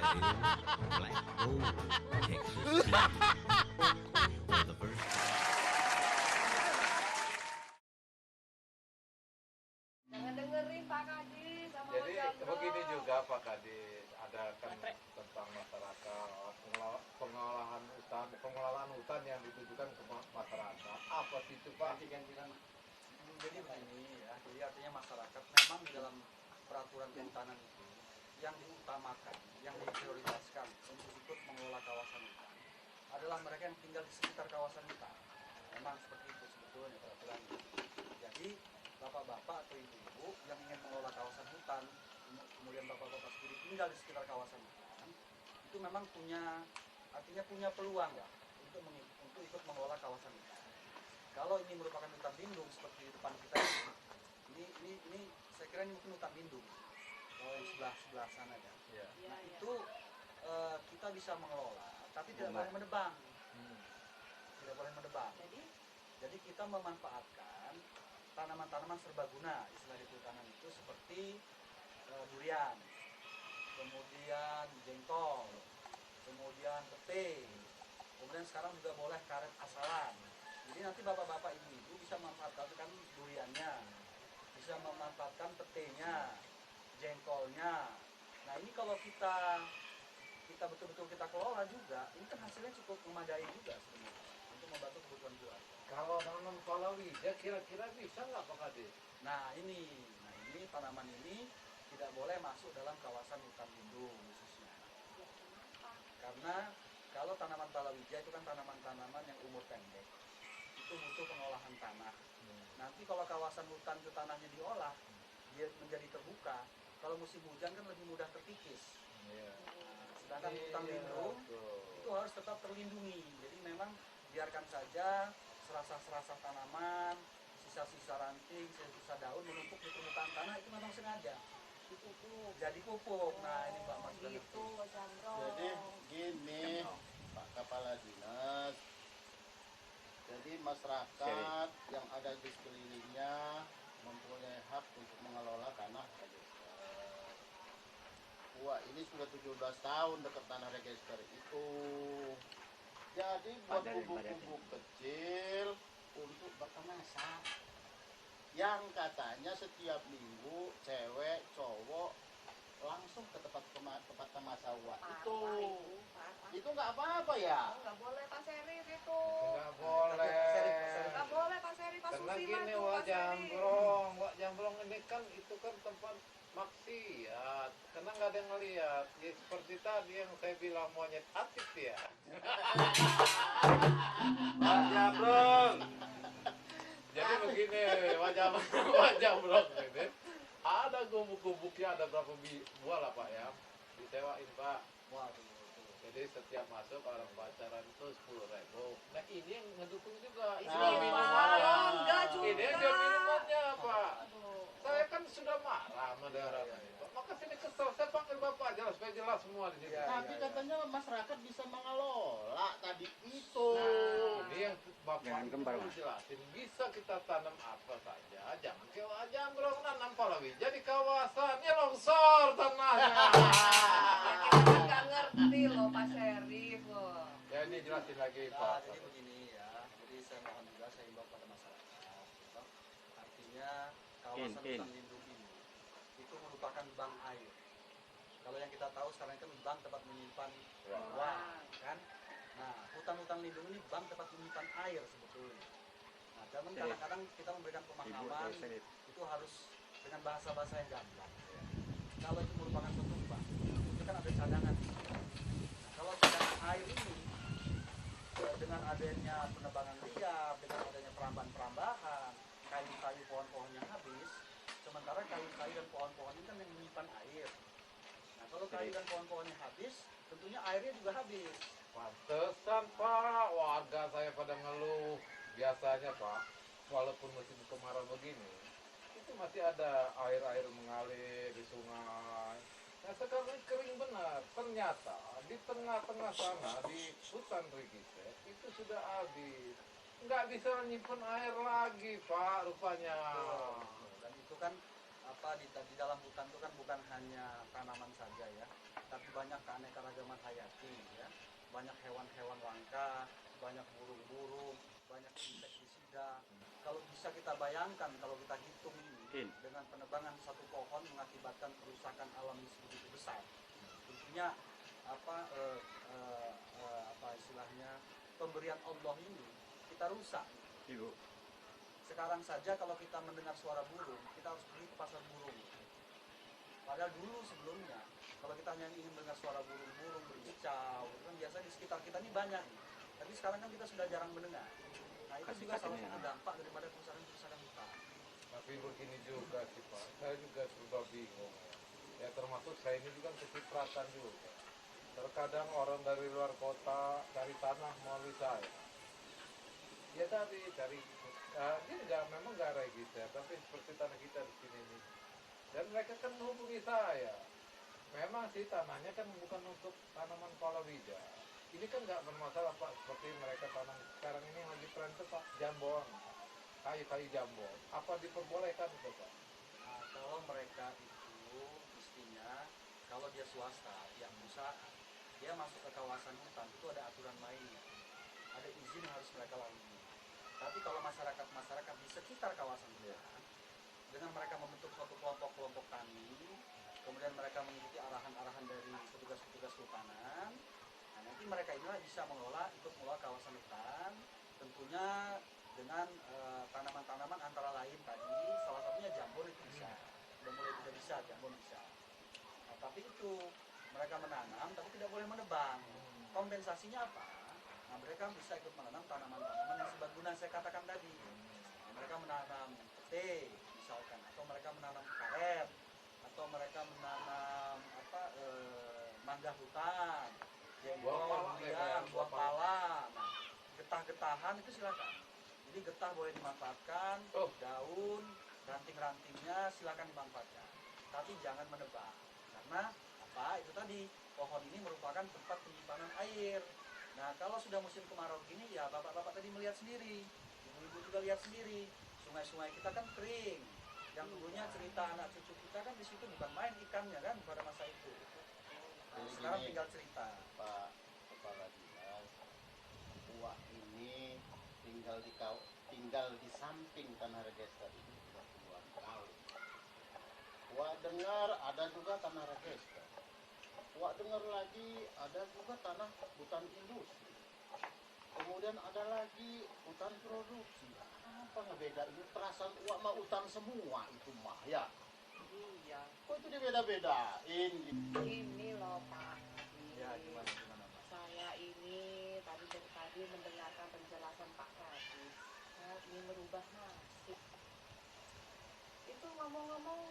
Black Gold, Texas Black. For the first Jangan dengerin Pak Kadis sama Jadi Jamro. begini juga Pak Kadis, ada kan tentang masyarakat pengelolaan hutan yang ditujukan ke masyarakat. Apa sih itu Pak? Jadi begini ya, jadi artinya masyarakat memang di dalam peraturan kehutanan itu yang diutamakan, yang diprioritaskan untuk ikut mengelola kawasan hutan adalah mereka yang tinggal di sekitar kawasan hutan. Memang seperti itu sebetulnya peraturannya. Jadi bapak-bapak atau ibu-ibu yang ingin mengelola kawasan hutan, kemudian bapak-bapak sendiri tinggal di sekitar kawasan hutan, itu memang punya peluang ya untuk ikut mengelola kawasan hutan. Kalau ini merupakan hutan lindung seperti di depan kita ini saya kira ini mungkin hutan lindung. Kalau yang sebelah sana ya. Ya. Nah itu kita bisa mengelola, tapi tidak boleh menebang. Tidak boleh menebang. Jadi kita memanfaatkan tanaman-tanaman serbaguna istilah di kehutanan itu seperti durian, kemudian jengkol, kemudian pete, kemudian sekarang juga boleh karet asalan. Jadi nanti bapak-bapak ibu-ibu bisa memanfaatkan duriannya, bisa memanfaatkan petenya, jengkolnya. Nah ini kalau kita betul-betul kita kelola juga, ini kan hasilnya cukup memadai juga sebenarnya untuk membantu kebutuhan keluarga. Kalau tanaman palawija kira-kira bisa nggak Pak Kadis? Nah ini tanaman ini tidak boleh masuk dalam kawasan hutan lindung khususnya. Karena kalau tanaman palawija itu kan tanaman-tanaman yang umur pendek, itu butuh pengolahan tanah. Nanti kalau kawasan hutan itu tanahnya diolah, dia menjadi terbuka. Kalau musim hujan kan lebih mudah terkikis. Nah, sedangkan hutan lindung itu harus tetap terlindungi. Jadi memang biarkan saja serasa-serasa tanaman, sisa-sisa ranting, sisa daun menumpuk di permukaan tanah itu memang sengaja. Pupuk. Jadi pupuk. Nah ini Pak Mas Gitu, Jamro. Jadi gini Pak Kepala Dinas, jadi masyarakat yang ada di sekelilingnya mempunyai hak untuk mengelola tanah register. Wah ini sudah 17 tahun dekat tanah register itu. Jadi buat gubuk-gubuk kecil untuk berkemasan yang katanya setiap minggu cewek cowok langsung ke tempat kemasan itu nggak apa-apa ya? Nggak boleh Pak Serif itu. Nggak boleh. Nggak boleh Pak Serif, Pak Karena Susila gini tuh, Wak Pak Serif. Jambrong ini kan itu kan tempat maksiat. Karena nggak ada yang ngeliat. Ya, seperti tadi yang saya bilang monyet aktif ya. Wak Jambrong. Jadi begini Wak Jambrong ini. Ada gubuk-gubuknya ada berapa buah lah Pak ya. Disewain Pak. Waduh. Jadi setiap masuk orang pacaran itu 10.000. Nah ini yang ngedukung juga. Ini Iya, minumannya. Pak. Enggak juga. Ini dia minumannya Pak. Aduh. Saya kan sudah marah sama daerah ini Pak. Maka sini kesel. Saya panggil Bapak aja supaya jelas semua di sini. Tapi katanya masyarakat bisa mengelola tadi itu. Nah, ini yang Bapak Jangan kembar, perlu Mas. jelasin. Bisa kita tanam apa saja. Jangan kayak Jambrong nanam palawija di kawasannya longsor tanahnya. Kita nggak ngerti loh Pak Serif loh. Ya ini jelasin lagi Nah, Pak. jadi begini ya. Jadi saya mohon juga saya imbau pada masyarakat. Gitu. Artinya kawasan hutan lindung ini itu merupakan bank air. Kalau yang kita tahu sekarang kan bank tempat menyimpan uang, kan? Nah, hutan-hutan lindung ini bank tempat menyimpan air sebetulnya. Nah, cuman kadang-kadang kita memberikan pemahaman itu harus dengan bahasa-bahasa yang gampang. Kalau itu merupakan suatu bank, itu kan ada cadangan. Nah, kalau cadangan air ini dengan adanya penebangan liar, dengan adanya perambahan-perambahan, kayu-kayu pohon-pohon yang habis, sementara kayu-kayu dan pohon-pohon ini kan yang menyimpan air. Nah, kalau kayu dan pohon-pohonnya habis, tentunya airnya juga habis. Pantesan Pak, warga saya pada ngeluh. Biasanya Pak, walaupun musim kemarau begini, itu masih ada air-air mengalir di sungai. Nah sekarang ini kering benar. Ternyata di tengah-tengah sana, di hutan Regise, itu sudah habis. Nggak bisa nyimpen air lagi Pak, rupanya. Dan itu kan di dalam hutan itu kan bukan hanya tanaman saja ya, tapi banyak keanekaragaman hayati ya, banyak hewan-hewan langka, banyak burung-burung, banyak insektisida. Kalau bisa kita bayangkan, kalau kita hitung ini dengan penebangan satu pohon mengakibatkan kerusakan alam sebegitu besar, tentunya apa istilahnya, pemberian Allah ini kita rusak. Ibu. Sekarang saja kalau kita mendengar suara burung, kita harus pergi ke pasar burung. Padahal dulu sebelumnya, kalau kita hanya ingin mendengar suara burung-burung berkicau, itu kan biasa di sekitar kita ini banyak. Tapi sekarang kan kita sudah jarang mendengar. Nah itu juga salah satu dampak daripada kerusakan-kerusakan hutan. Tapi begini juga sih Pak, saya juga sudah bingung. Ya termasuk saya ini juga kecipratan juga. Terkadang orang dari luar kota, dari tanah melalui saya. Ya tadi cari, dia memang nggak register, tapi seperti tanah kita di sini nih. Dan mereka kan menghubungi saya. Memang sih tanahnya kan bukan untuk tanaman palawija. Ini kan nggak bermasalah Pak, seperti mereka tanam sekarang ini lagi tren tuh Pak, jambon, kayu-kayu jambon. Apa diperbolehkan itu Pak? Nah, kalau mereka itu mestinya, kalau dia swasta, yang perusahaan, dia masuk ke kawasan hutan itu ada aturan mainnya, ada izin yang harus mereka lalui. Tapi kalau masyarakat di sekitar kawasan hutan, dengan mereka membentuk suatu kelompok-kelompok tani, kemudian mereka mengikuti arahan-arahan dari petugas-petugas kehutanan, nah nanti mereka inilah bisa ikut mengelola kawasan hutan, tentunya dengan tanaman-tanaman antara lain tadi, salah satunya jambon itu bisa, udah mulai tidak bisa, jambon bisa. Nah, tapi itu mereka menanam, tapi tidak boleh menebang. Kompensasinya apa? Nah, mereka bisa ikut menanam tanaman-tanaman yang serbaguna saya katakan tadi. Nah, mereka menanam pete misalkan, atau mereka menanam karet, atau mereka menanam mangga hutan, jengkol, durian, buah pala. Nah, getah-getahan itu silakan. Jadi getah boleh dimanfaatkan, daun, ranting-rantingnya silakan dimanfaatkan. Tapi jangan menebang. Karena apa? Itu tadi, pohon ini merupakan tempat penyimpanan air. Nah, kalau sudah musim kemarau gini, ya bapak-bapak tadi melihat sendiri, ibu-ibu juga lihat sendiri, sungai-sungai kita kan kering. Yang dulunya cerita anak cucu kita kan di situ bukan main ikannya kan pada masa itu. Nah, sekarang tinggal cerita. Pak Kepala Dinas, Wak ini tinggal di samping tanah register ini sudah puluhan tahun. Wak dengar ada juga tanah register. Wak dengar lagi ada juga tanah hutan industri. Kemudian ada lagi hutan produksi. Apa ngebeda ini? Perasaan Wak mah hutan semua itu mah ya. Iya. Kok itu dibeda-bedain? Ini loh Pak. Ya, gimana Pak? Saya ini dari tadi mendengarkan penjelasan Pak Kadis. Saya ingin merubah nasib. Itu ngomong-ngomong,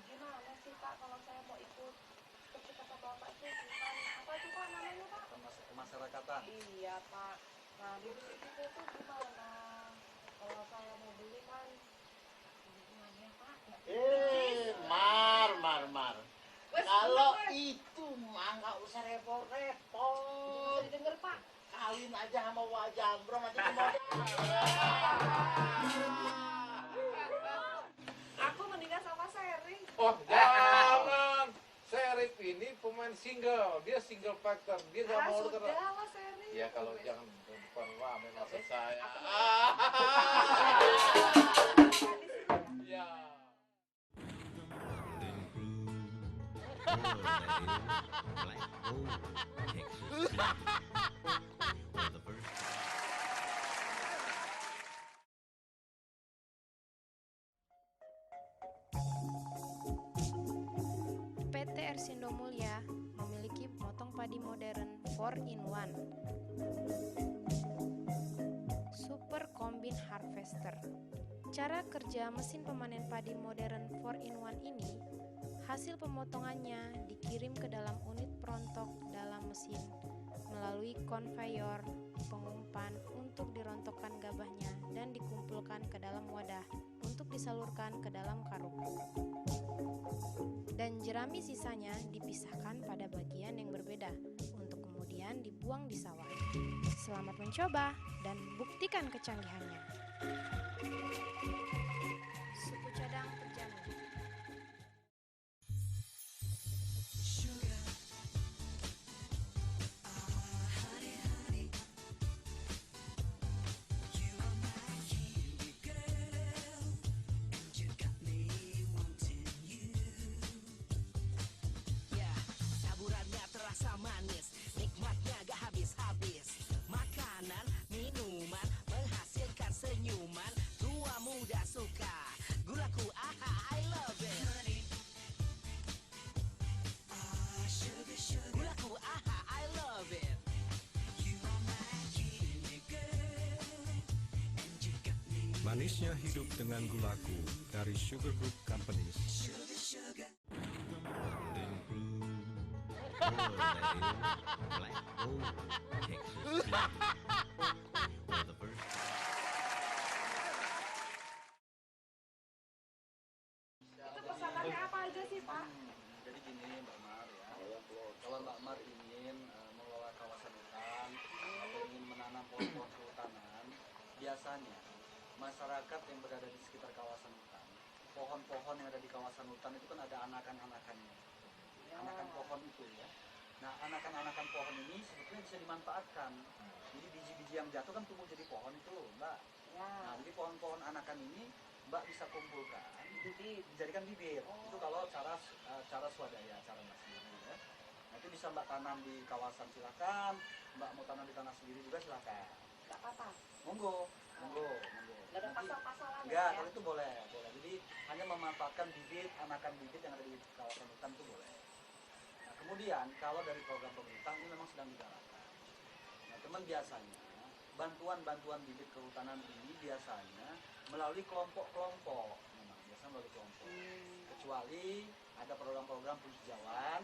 gimana sih Pak kalau saya mau ikut seperti kata Bapak itu bukan apa itu Pak namanya Pak? Kemasyarakatan. Iya Pak. Nah di situ tuh gimana? Kalau saya mau beli kan gimana Pak? Mar. Kalau itu mah nggak usah repot-repot. Jadi denger Pak. Kawin aja sama Wak Jambrong aja mau. Aku mendingan sama Seri. Oh jangan, Serif ini pemain single, dia single factor, dia nggak mau Sudah lah Seri. Ya kalau jangan depan rame maksud saya. Ya. Black Gold, Texas, for the first PT Ersindo Mulya memiliki potong padi modern 4-in-1 Super Combine Harvester. Cara kerja mesin pemanen padi modern 4-in-1 ini, hasil pemotongannya dikirim ke dalam unit perontok dalam mesin melalui konveyor pengumpan untuk dirontokkan gabahnya dan dikumpulkan ke dalam wadah untuk disalurkan ke dalam karung. Dan jerami sisanya dipisahkan pada bagian yang berbeda untuk kemudian dibuang di sawah. Selamat mencoba dan buktikan kecanggihannya. Suku cadang terjamin. Manisnya hidup dengan gulaku dari Sugar Group Companies. Golden Brew. Or that is Black Gold. Texas Blend. For the first Itu pesanannya apa aja sih, Pak? Jadi gini Mbak Mar ya, kalau Mbak Mar ingin mengelola kawasan hutan atau ingin menanam pohon-pohon kehutanan, biasanya masyarakat yang berada di sekitar kawasan hutan, pohon-pohon yang ada di kawasan hutan itu kan ada anakan-anakannya, anakan pohon itu ya. Nah, anakan-anakan pohon ini sebetulnya bisa dimanfaatkan. Jadi biji-biji yang jatuh kan tumbuh jadi pohon itu, Mbak. Nah, jadi pohon-pohon anakan ini Mbak bisa kumpulkan, dijadikan bibit. Itu kalau cara swadaya, cara Mbak sendiri ya. Nanti bisa Mbak tanam di kawasan silakan, Mbak mau tanam di tanah sendiri juga silakan. Nggak apa-apa. Monggo. Nggak ada Nanti- pasal-pasalan Enggak, ya? kalau itu boleh. Jadi hanya memanfaatkan bibit, anakan bibit yang ada di kawasan hutan itu boleh. Nah, kemudian kalau dari program pemerintah ini memang sedang digalakkan. Nah, teman biasanya bantuan bibit kehutanan ini biasanya melalui kelompok-kelompok, memang biasanya melalui kelompok. Kecuali ada program-program penghijauan,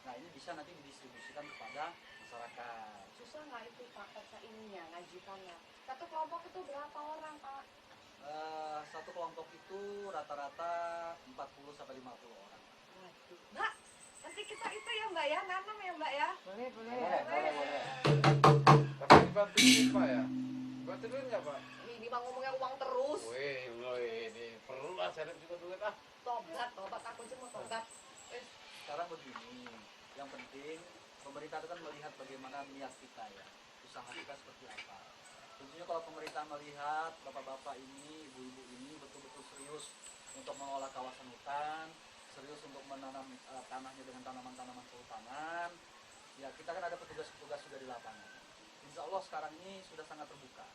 nah ini bisa nanti didistribusikan kepada masyarakat. Susah nggak itu Pak, baca ininya, ngajukannya? Satu kelompok itu berapa orang, Pak? Satu kelompok itu rata-rata 40 sampai 50 orang. Waduh. Mbak, nanti kita itu ya Mbak ya, nanam ya Mbak ya? Boleh. Tapi dibantu duit Pak ya? Dibantu duit nggak Pak? Ini mah ngomongnya uang terus. Wih, ini perlu lah saya juga duit ah. Tobat, aku cuma tobat. Sekarang begini, yang penting pemerintah itu kan melihat bagaimana niat kita ya, usaha kita seperti apa. Tentunya kalau pemerintah melihat bapak-bapak ini, ibu-ibu ini betul-betul serius untuk mengelola kawasan hutan, serius untuk menanam tanahnya dengan tanaman-tanaman kehutanan, ya kita kan ada petugas-petugas sudah di lapangan. Insya Allah sekarang ini sudah sangat terbuka.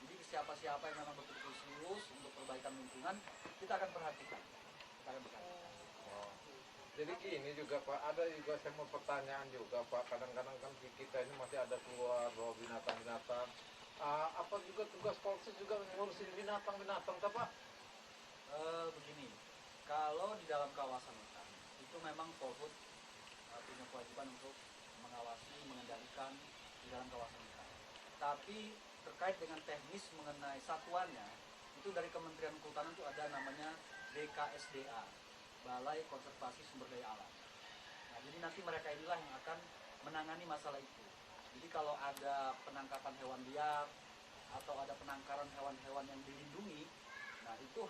Jadi siapa-siapa yang memang betul-betul serius untuk perbaikan lingkungan, kita akan perhatikan. Jadi gini juga Pak, ada juga saya mau pertanyaan juga Pak, kadang-kadang kan di kita ini masih ada keluar bawa binatang-binatang. Apa juga tugas polisi juga ngurusin binatang-binatang tak Pak? Begini, kalau di dalam kawasan hutan itu memang Polhut punya kewajiban untuk mengawasi, mengendalikan di dalam kawasan hutan. Tapi terkait dengan teknis mengenai satuannya, itu dari Kementerian Kehutanan itu ada namanya BKSDA, Balai Konservasi Sumber Daya Alam. Nah, jadi nanti mereka inilah yang akan menangani masalah itu. Jadi kalau ada penangkapan hewan liar atau ada penangkaran hewan-hewan yang dilindungi, nah itu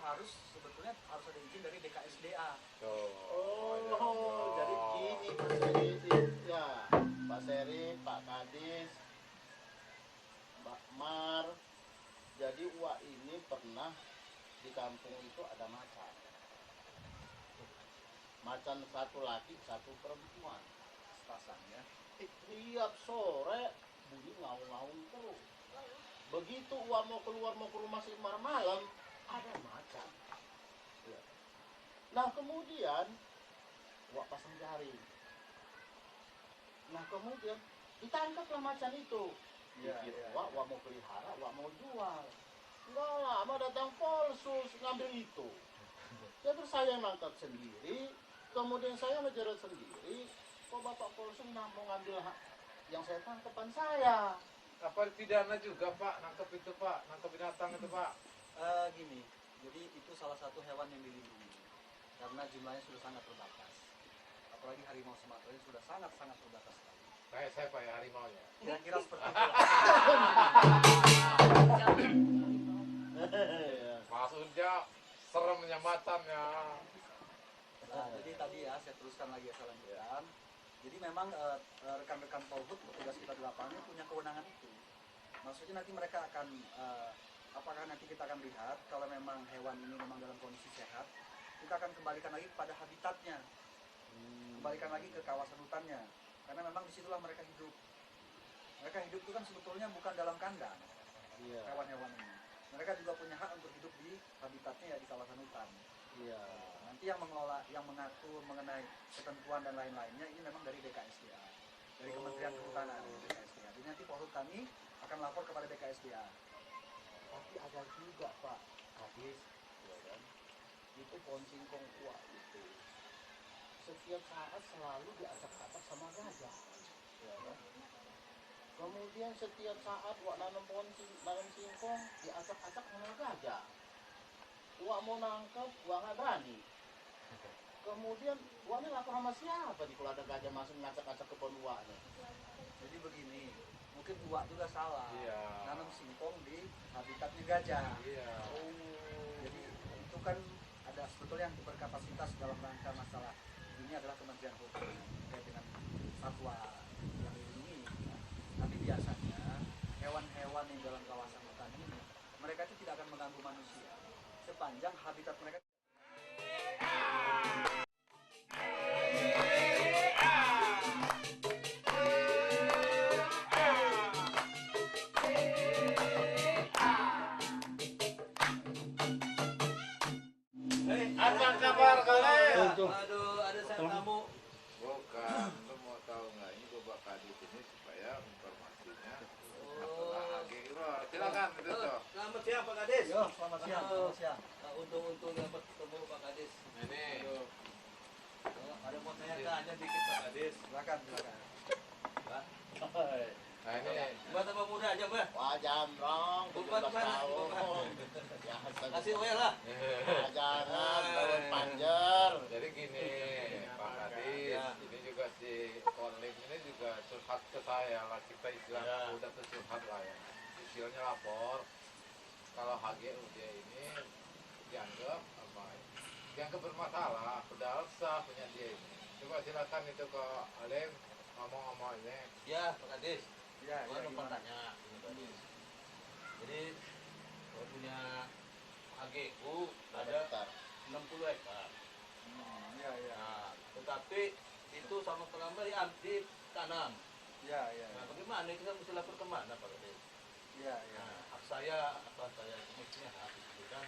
sebetulnya harus ada izin dari BKSDA. Jadi gini Pak Seri, ya Pak Seri, Pak Kadis, Mbak Mar. Jadi Wak ini pernah di kampung itu ada macan. Macan satu laki, satu perempuan. Sepasang ya. Tiap sore bunyi ngaung-ngaung terus. Begitu Wak mau keluar mau ke rumah si Mar malam, ada macan. Ya. Nah kemudian Wak pasang jaring. Nah kemudian ditangkaplah macan itu. Pikir Wak mau pelihara, Wak mau jual. Enggak lama datang Polsus ngambil itu. Ya terus saya nangkap sendiri, kemudian saya menjerat sendiri. Kok Bapak Polsus mau ngambil hak yang saya tangkapan saya? Apa pidana juga Pak, nangkep itu Pak, nangkep binatang itu Pak? Gini, jadi itu salah satu hewan yang dilindungi karena jumlahnya sudah sangat terbatas. Apalagi harimau Sumatera ini sudah sangat-sangat terbatas sekali. Saya Pak ya harimaunya. Kira-kira seperti itu. Maksudnya seremnya macannya. Nah, jadi tadi ya saya teruskan lagi ya, saya lanjutkan. Jadi memang rekan-rekan Polhut, petugas kita di lapangan punya kewenangan itu. Maksudnya nanti mereka akan apakah nanti kita akan lihat kalau memang hewan ini memang dalam kondisi sehat, kita akan kembalikan lagi kepada habitatnya, kembalikan lagi ke kawasan hutannya, karena memang disitulah mereka hidup. Mereka hidup itu kan sebetulnya bukan dalam kandang, hewan-hewan ini. Mereka juga punya hak untuk hidup di habitatnya ya di kawasan hutan. Nanti yang mengelola, yang mengatur mengenai ketentuan dan lain-lainnya ini memang dari BKSDA, dari Kementerian Kehutanan BKSDA. Jadi nanti Polhut kami akan lapor kepada BKSDA. Tapi ada juga Pak, Hadis, ya kan? Itu pohon singkong tua itu setiap saat selalu diacak-acak sama gajah, ya kan? Kemudian setiap saat wak nanam nanam singkong diacak-acak sama gajah. Wak mau nangkep, wak nggak berani. Kemudian wak ini lapor sama siapa nih kalau ada gajah masuk ngacak-acak kebun wak nih? Jadi begini, mungkin Uwak juga salah. Iya. Nanam singkong di habitatnya gajah. Iya. Jadi itu kan ada sebetulnya yang berkapasitas dalam rangka masalah ini adalah Kementerian Hukum terkait dengan satwa yang dilindungi. Tapi biasanya hewan-hewan yang dalam kawasan hutan ini mereka itu tidak akan mengganggu manusia sepanjang habitat mereka. Apa kabar kalian? Aduh, ada saya tamu. Bukan, lo mau tahu nggak ini Bapak Kadis ini supaya informasinya masalah HGI. Silakan itu tuh. Selamat siang Pak Kades. Yo, selamat siang. Selamat siang. Untuk dapat ketemu Pak Kades. Ini Ada mau tanya dikit Pak Kades. Silakan, silakan. nah ini Buat apa muda aja Pak? Wah jamrong, Bukan, 17 Pak. tahun. Kasih oil lah. Jangan tahun panjer. jadi gini Pak Kadis, Ya. ini juga si Konlim ini juga curhat ke saya lah, kita istilah Ya. udah curhat lah ya. Istilahnya lapor kalau HGU dia ini dianggap bermasalah, padahal sah punya dia ini. Coba silakan itu ke Alim ngomong ini. Ya Pak Kades. Ya, Gua ya, numpang gimana? tanya. Jadi kalau punya HGU ada 60 hektar. Iya, iya. Nah, tetapi itu sama penambah ditanam. Iya, iya. Nah, bagaimana kita mesti lapor kemana Pak Kades? Iya, iya. Nah, hak saya apa saya mestinya hak itu kan?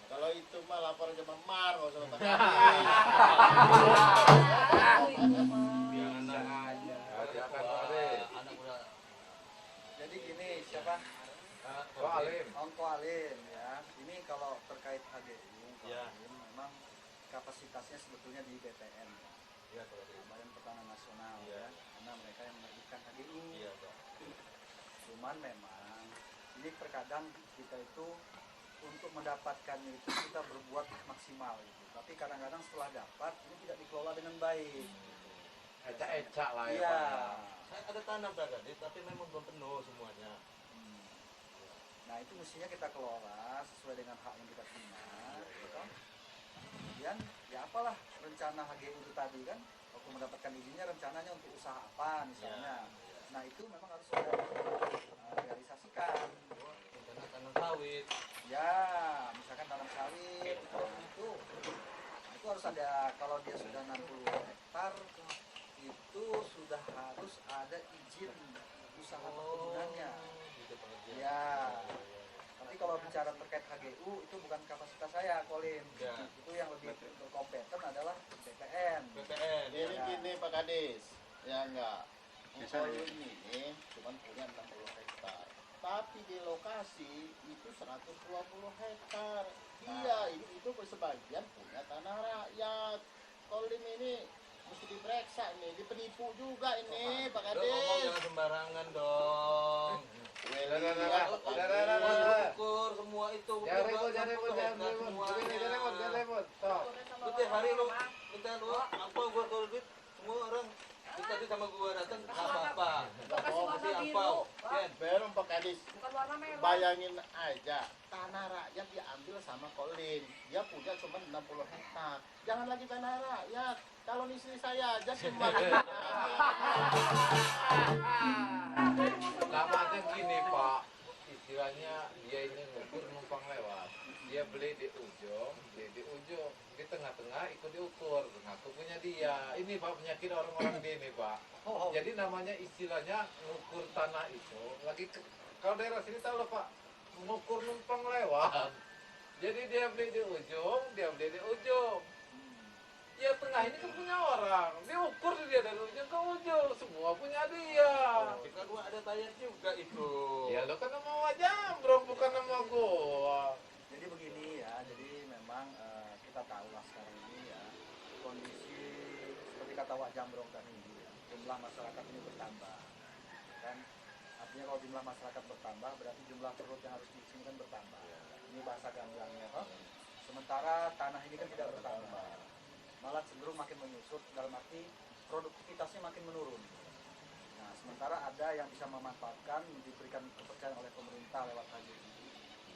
Kalau itu mah lapor ke Memar, nggak usah Pak Jangan aja. Silakan Pak Kadis. Anak muda. Jadi gini, siapa? Pak Alim. Ongko Alim ya. Ini kalau terkait HGU, Ya. memang kapasitasnya sebetulnya di BPN, Iya Pak Kades. Badan Pertanahan Nasional Iya. ya, karena mereka yang menerbitkan HGU. Iya Pak. Cuman memang ini terkadang kita itu untuk mendapatkannya itu kita berbuat maksimal gitu. Tapi kadang-kadang setelah dapat ini tidak dikelola dengan baik. Ecak-ecak lah ya Iya. Pak. Saya ada tanam Pak Kades, tapi memang belum penuh semuanya. Hmm. Nah itu mestinya kita kelola sesuai dengan hak yang kita punya, gitu kan? Kemudian ya apalah rencana HGU itu tadi kan, waktu mendapatkan izinnya rencananya untuk usaha apa misalnya. Nah itu memang harus sudah realisasikan. Rencana tanam sawit. Ya, misalkan tanam sawit, nah, itu harus ada, kalau dia sudah 60 hektar, itu sudah harus ada izin usaha perkebunannya. Gitu Pak Kades. Ya, tapi kalau bicara terkait HGU, itu bukan kapasitas saya, Colin. Ya. Itu yang lebih berkompeten adalah BPN. BPN. Ini Ya. gini Pak Kadis, ya enggak. Kolin ini cuma punya 60 hektar, tapi di lokasi itu 120 hektar. Iya, itu sebagian punya tanah rakyat. Kolin ini mesti diperiksa nih, dipenipu juga ini Pak Lo ngomong Kadis. jangan sembarangan dong. Udah. Ukur semua itu. Jangan ribut, jangan ribut, jangan ribut. Toh. Lu tiap hari lu minta doa, apa gua kalau duit semua orang minta duit sama gua datang apa-apa. Kasih warna Kasih biru. ampau. Wah, Ken. Belum Pak Kadis. bukan warna merah. Bayangin aja, tanah rakyat diambil sama Kolin. Dia punya cuma 60 hektar. Jangan lagi tanah rakyat. Kalau istri saya aja kembali. Namanya gini Pak, istilahnya dia ini ngukur numpang lewat. Dia beli di ujung, di tengah-tengah ikut diukur. Ngaku punya dia. Ini Pak penyakit orang-orang di ini Pak. Jadi namanya istilahnya ngukur tanah itu kalau daerah sini tahu loh Pak, mengukur numpang lewat. Jadi dia beli di ujung, Ya tengah ini kan punya orang, diukur dia dari ujung ke ujung, semua punya dia. Kita gua ada bayar juga itu. Ya lo kan nama Jambrong bukan nama gua. Jadi kata Wak Jamrong tadi, jumlah masyarakat ini bertambah, kan? Artinya kalau jumlah masyarakat bertambah, berarti jumlah perut yang harus diisi kan bertambah. Ini bahasa gamblangnya, toh. Sementara tanah ini kan tidak bertambah, malah cenderung makin menyusut, dalam arti produktivitasnya makin menurun. Nah, sementara ada yang bisa memanfaatkan, diberikan kepercayaan oleh pemerintah lewat hasil ini,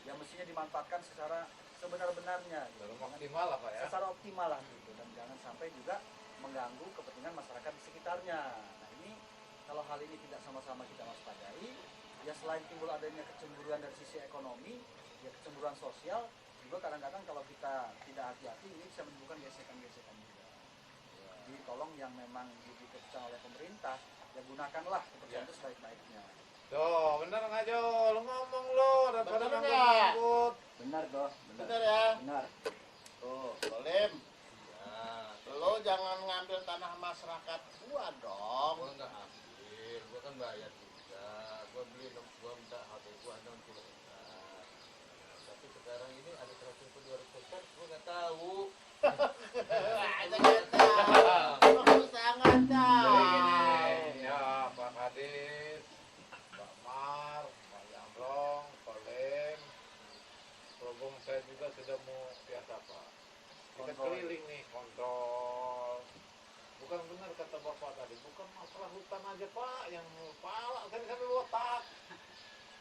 yang mestinya dimanfaatkan secara sebenar-benarnya, gitu. Maksimal lah Pak ya. Secara optimal lah gitu, dan jangan sampai juga mengganggu kepentingan masyarakat di sekitarnya. Nah ini kalau hal ini tidak sama-sama kita waspadai, ya selain timbul adanya kecemburuan dari sisi ekonomi, ya kecemburuan sosial juga kadang-kadang kalau kita tidak hati-hati ini bisa menimbulkan gesekan-gesekan juga. Jadi tolong yang memang diberi keputusan oleh pemerintah, ya gunakanlah keputusan itu sebaik-baiknya. Tuh, bener nggak Jo? Lu ngomong lo, daripada Bener nganggut. Benar toh, Bener ya? benar. Tuh, Solim. Lo jangan ngambil tanah masyarakat gua dong. Gua nggak ambil, gua kan bayar juga. Gua beli, gua minta HP gua 60 hektar. Tapi sekarang ini ada 100-200 hektar, gua nggak tahu. Ada tahu. Lo sangat Jadi tahu. gini, ya Pak Kadis, Pak Mar, Pak Jamrong, Pak Lem, program saya juga sudah mau biasa Pak. Kita Kontrol. keliling nih, kontrol. Bukan benar kata Bapak tadi, bukan masalah hutan aja Pak, yang pala kan otak.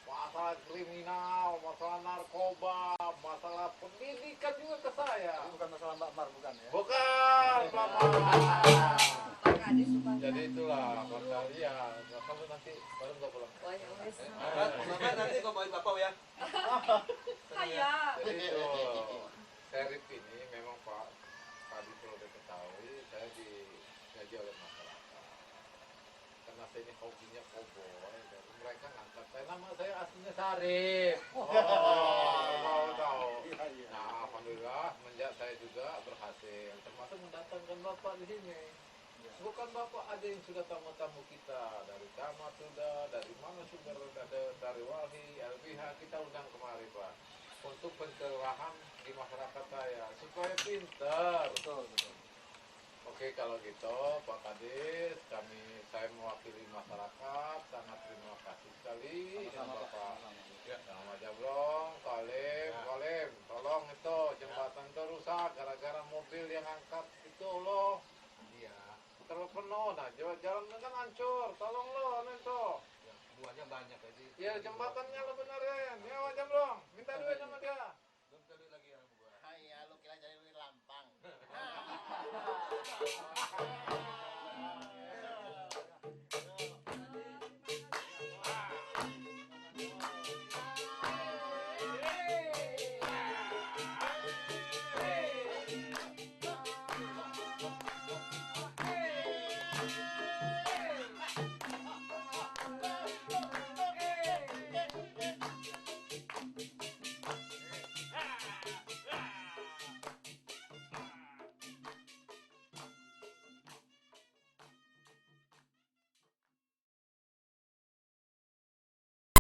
Masalah kriminal, masalah narkoba, masalah pendidikan juga ke saya. Ini bukan masalah Mbak Mar, bukan ya? Bukan, Bapak. Pak Kadis suka Jadi itulah kalian. Nah, kamu nanti baru nggak pulang. wah ya wes. Bapak nanti kau bawa bapak ya. Kayak Jadi itu serip ini memang Pak tadi perlu diketahui saya digaji oleh masyarakat. Karena saya ini hobinya koboi dan mereka ngangkat saya, nama saya aslinya Sarip. Mau tahu. Nah, alhamdulillah semenjak saya juga berhasil termasuk mendatangkan Bapak di sini. Bukan Bapak ada yang sudah tamu-tamu kita dari camat sudah, dari mana sumber dari Walhi, LBH kita undang kemari Pak untuk pencerahan di masyarakat saya supaya pintar. Betul, betul. Oke kalau gitu Pak Kadis, saya mewakili masyarakat sangat terima kasih sekali Sama-sama, Pak. Bapak. Sama-sama. Ya, sama Jablong, Kalim, tolong itu jembatan itu rusak gara-gara mobil yang angkat itu loh. Iya. Terlalu penuh, nah jalan kan hancur, tolong lo nih tuh. Ya, buahnya banyak aja. Ya jembatannya